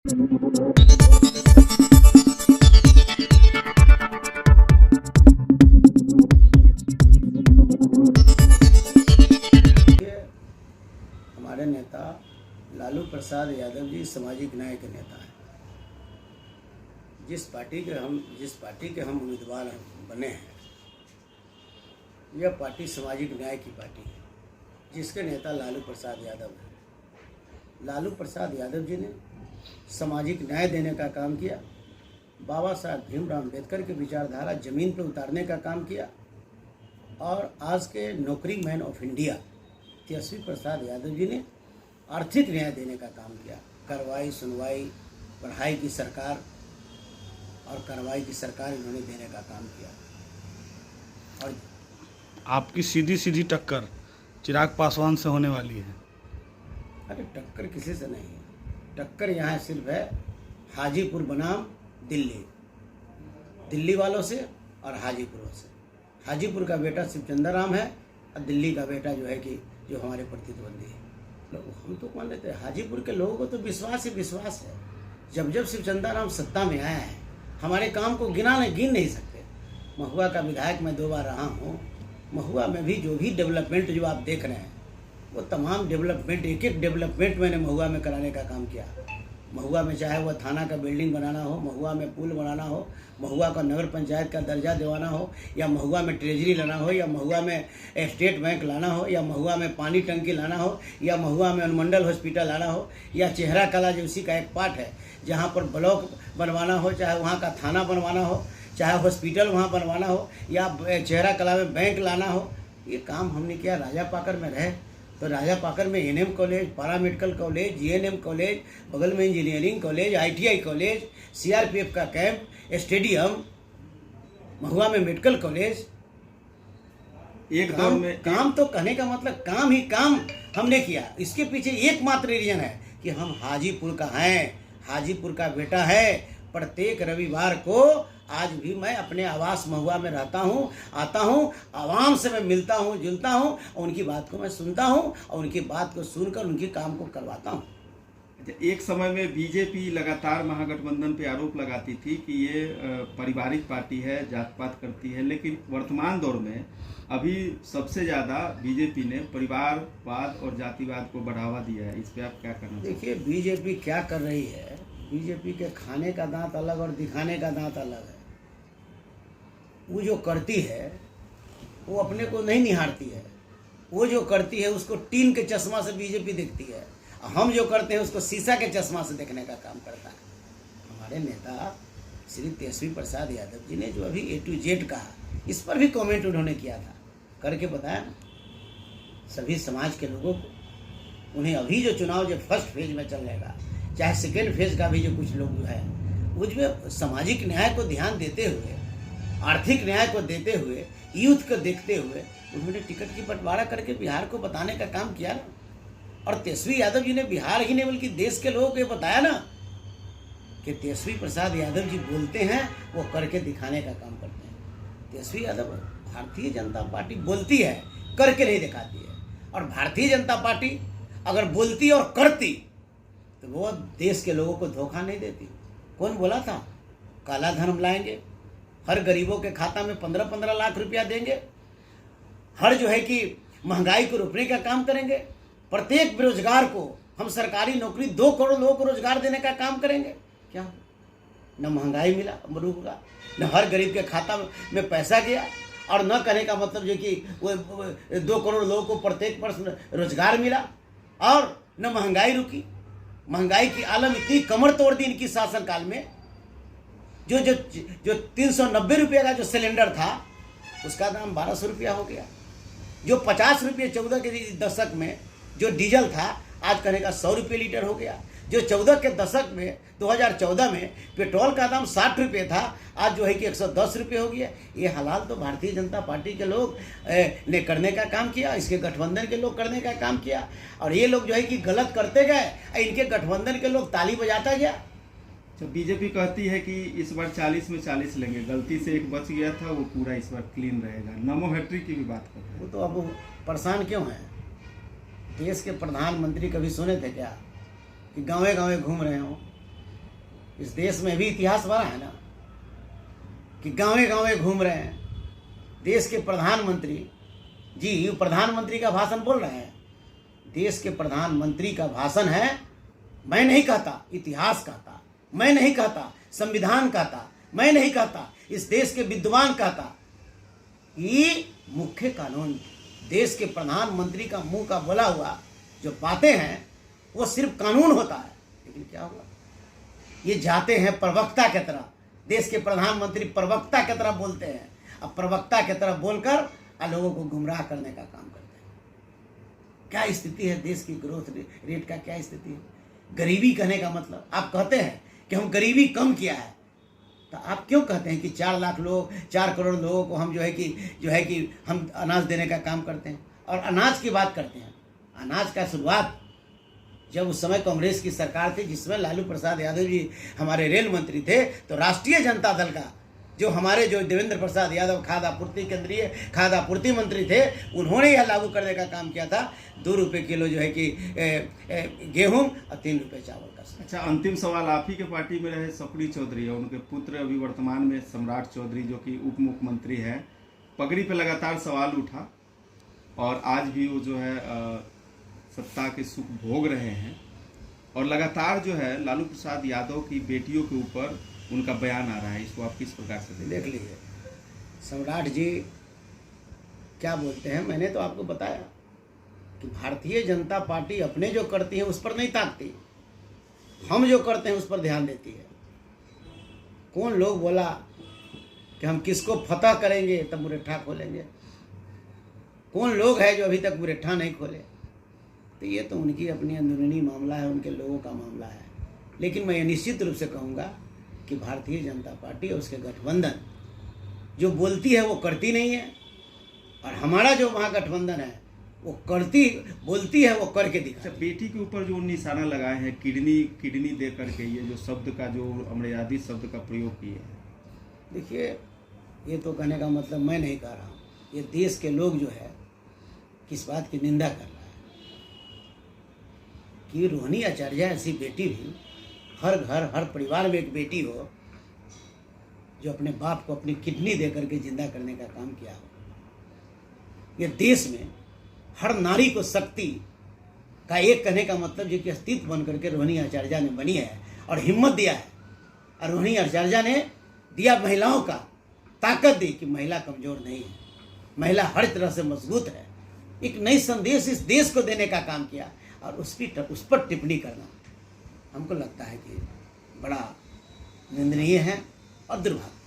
हमारे नेता लालू प्रसाद यादव जी सामाजिक न्याय के नेता हैं। जिस पार्टी के हम उम्मीदवार बने हैं, यह पार्टी सामाजिक न्याय की पार्टी है, जिसके नेता लालू प्रसाद यादव हैं। लालू प्रसाद यादव जी ने सामाजिक न्याय देने का काम किया, बाबा साहब भीमराव अम्बेडकर की विचारधारा जमीन पर उतारने का काम किया, और आज के नौकरी man of India Tejashwi Prasad Yadav ji ने आर्थिक न्याय देने का काम किया। कार्रवाई सुनवाई पढ़ाई की सरकार और कार्रवाई की सरकार इन्होंने देने का काम किया। और आपकी सीधी सीधी टक्कर चिराग पासवान से होने वाली है। अरे टक्कर किसी से नहीं है, टक्कर यहाँ सिर्फ है हाजीपुर बनाम दिल्ली वालों से और हाजीपुर से। हाजीपुर का बेटा शिवचंद्र राम है और दिल्ली का बेटा जो है कि जो हमारे प्रतिद्वंदी है। लोग हम तो मान लेते हैं, हाजीपुर के लोगों को तो विश्वास ही विश्वास है। जब शिवचंद्र राम सत्ता में आया है, हमारे काम को गिन नहीं सकते। महुआ का विधायक मैं 2 बार रहा हूँ। महुआ में भी जो भी डेवलपमेंट जो आप देख रहे हैं, वो तमाम डेवलपमेंट, एक डेवलपमेंट मैंने महुआ में कराने का काम किया। महुआ में चाहे वह थाना का बिल्डिंग बनाना हो, महुआ में पुल बनाना हो, महुआ का नगर पंचायत का दर्जा दिलाना हो, या महुआ में ट्रेजरी लाना हो, या महुआ में स्टेट बैंक लाना हो, या महुआ में पानी टंकी लाना हो, या महुआ में अनुमंडल हॉस्पिटल लाना हो, या चेहरा कला जो उसी का एक पार्ट है, जहाँ पर ब्लॉक बनवाना हो, चाहे वहाँ का थाना बनवाना हो, चाहे हॉस्पिटल वहाँ बनवाना हो, या चेहरा कला में बैंक लाना हो। ये काम हमने किया। राजा पाकर में रहे तो राजा पाकर में NM college, paramedical college, GNM college, बगल में engineering college, ITI college, CRPF का कैंप, स्टेडियम, महुआ में मेडिकल कॉलेज। एक दौर में काम तो कहने का मतलब काम ही काम हमने किया। इसके पीछे एकमात्र रीजन है कि हम हाजीपुर का हैं, हाजीपुर का बेटा है। प्रत्येक रविवार को आज भी मैं अपने आवास महुआ में रहता हूँ, आता हूँ, आवाम से मैं मिलता हूँ, जुलता हूँ, और उनकी बात को मैं सुनता हूँ, और उनकी बात को सुनकर उनके काम को करवाता हूँ। एक समय में बीजेपी लगातार महागठबंधन पे आरोप लगाती थी कि ये पारिवारिक पार्टी है, जात पात करती है, लेकिन वर्तमान दौर में अभी सबसे ज़्यादा बीजेपी ने परिवारवाद और जातिवाद को बढ़ावा दिया है। इस पर आप क्या करना? देखिए, बीजेपी क्या कर रही है, बीजेपी के खाने का दांत अलग और दिखाने का दांत अलग है। वो जो करती है वो अपने को नहीं निहारती है, वो जो करती है उसको टीन के चश्मा से बीजेपी देखती है, हम जो करते हैं उसको शीशा के चश्मा से देखने का काम करता है। हमारे नेता श्री तेजस्वी प्रसाद यादव जी ने जो अभी A to Z कहा, इस पर भी कमेंट उन्होंने किया था, करके बताया ना सभी समाज के लोगों को। उन्हें अभी जो चुनाव जो फर्स्ट फेज में चल रहेगा, चाहे सेकेंड फेज का भी जो कुछ लोग जो है, उसमें सामाजिक न्याय को ध्यान देते हुए, आर्थिक न्याय को देते हुए, यूथ को देखते हुए उन्होंने टिकट की बंटवारा करके बिहार को बताने का काम किया ना। और तेजस्वी यादव जी ने बिहार ही नहीं बल्कि देश के लोगों को ये बताया ना कि तेजस्वी प्रसाद यादव जी बोलते हैं, वो करके दिखाने का काम करते हैं। तेजस्वी यादव, भारतीय जनता पार्टी बोलती है, करके नहीं दिखाती है। और भारतीय जनता पार्टी अगर बोलती और करती तो वो देश के लोगों को धोखा नहीं देती। कौन बोला था काला धन लाएंगे, हर गरीबों के खाता में 15-15 लाख रुपया देंगे, हर जो है कि महंगाई को रोकने का काम करेंगे, प्रत्येक बेरोजगार को हम सरकारी नौकरी 2 करोड़ लोगों को रोजगार देने का काम करेंगे। क्या न महंगाई मिला रुका, न हर गरीब के खाता में पैसा गया, और न कहने का मतलब जो कि वो 2 करोड़ लोगों को प्रत्येक वर्ष रोजगार मिला, और न महंगाई रुकी। महंगाई की आलम इतनी कमर तोड़ दी इनकी शासनकाल में, जो 390 रुपये का जो सिलेंडर था उसका दाम 1200 रुपया हो गया। जो 50 रुपये 14 के दशक में जो डीजल था, आज कहने का 100 रुपये लीटर हो गया। जो 14 के दशक में 2014 में पेट्रोल का दाम 60 रुपये था, आज जो है कि 110 रुपये हो गया। ये हालात तो भारतीय जनता पार्टी के लोग ने करने का काम किया, इसके गठबंधन के लोग करने का काम किया, और ये लोग जो है कि गलत करते गए, इनके गठबंधन के लोग ताली बजाता गया। तो बीजेपी कहती है कि इस बार 40 में 40 लेंगे, गलती से एक बच गया था, वो पूरा इस बार क्लीन रहेगा। नमो हैट्रिक की भी बात करते हैं। वो तो अब परेशान क्यों है? देश के प्रधानमंत्री कभी सुने थे क्या कि गाँवे गाँवे घूम रहे हों, इस देश में भी इतिहास बना है ना कि गांवे गांवे घूम रहे हैं। देश के प्रधानमंत्री जी प्रधानमंत्री का भाषण बोल रहे हैं। देश के प्रधानमंत्री का भाषण है, मैं नहीं कहता, इतिहास कहता, मैं नहीं कहता, संविधान कहता, मैं नहीं कहता, इस देश के विद्वान कहता। ये मुख्य कानून देश के प्रधानमंत्री का मुंह का बोला हुआ जो बातें हैं वो सिर्फ कानून होता है। लेकिन क्या हुआ, ये जाते हैं प्रवक्ता की तरह, देश के प्रधानमंत्री प्रवक्ता की तरह बोलते हैं। अब प्रवक्ता की तरह बोलकर लोगों को गुमराह करने का काम करते हैं। क्या स्थिति है देश की ग्रोथ रेट का, क्या स्थिति है? गरीबी कहने का मतलब, आप कहते हैं कि हम गरीबी कम किया है, तो आप क्यों कहते हैं कि 4 लाख लोग, 4 करोड़ लोगों को हम जो है कि हम अनाज देने का काम करते हैं? और अनाज की बात करते हैं, अनाज का शुरुआत जब उस समय कांग्रेस की सरकार थी जिसमें लालू प्रसाद यादव जी हमारे रेल मंत्री थे, तो राष्ट्रीय जनता दल का जो देवेंद्र प्रसाद यादव केंद्रीय खाद्य आपूर्ति मंत्री थे, उन्होंने यह लागू करने का काम किया था। 2 रुपये किलो जो है कि गेहूं और 3 रुपये चावल का। अच्छा, अंतिम सवाल, आप ही के पार्टी में रहे सपड़ी चौधरी है, उनके पुत्र अभी वर्तमान में सम्राट चौधरी जो कि उप मुख्यमंत्री है, पगड़ी पे लगातार सवाल उठा और आज भी वो जो है सत्ता के सुख भोग रहे हैं और लगातार जो है लालू प्रसाद यादव की बेटियों के ऊपर उनका बयान आ रहा है। इसको आप किस प्रकार से देख लीजिए? सम्राट जी क्या बोलते हैं, मैंने तो आपको बताया कि भारतीय जनता पार्टी अपने जो करती है उस पर नहीं ताकती, हम जो करते हैं उस पर ध्यान देती है। कौन लोग बोला कि हम किसको फतह करेंगे तब मुरेठा खोलेंगे? कौन लोग है जो अभी तक मुरेठा नहीं खोले? तो ये तो उनकी अपनी अंदरूनी मामला है, उनके लोगों का मामला है। लेकिन मैं ये निश्चित रूप से कहूँगा कि भारतीय जनता पार्टी और उसके गठबंधन जो बोलती है वो करती नहीं है, और हमारा जो महागठबंधन है वो बोलती है वो करके दिखा। बेटी के ऊपर जो निशाना लगाए हैं, किडनी दे करके, ये जो शब्द का जो अमर्यादित शब्द का प्रयोग किए हैं, देखिए ये तो कहने का मतलब मैं नहीं कह रहा हूँ, ये देश के लोग जो है किस बात की निंदा कर रहा है कि रोहिणी आचार्य ऐसी बेटी भी, हर घर हर परिवार में एक बेटी हो जो अपने बाप को अपनी किडनी दे करके जिंदा करने का काम किया हो। ये देश में हर नारी को शक्ति का एक कहने का मतलब जो कि अस्तित्व बन करके रोहिणी आचार्य ने बनी है और हिम्मत दिया है। और रोहिणी आचार्य ने दिया महिलाओं का, ताकत दी कि महिला कमजोर नहीं है, महिला हर तरह से मजबूत है। एक नई संदेश इस देश को देने का काम किया और उस पर टिप्पणी करना हमको लगता है कि बड़ा निंदनीय है और दुर्भाग्य।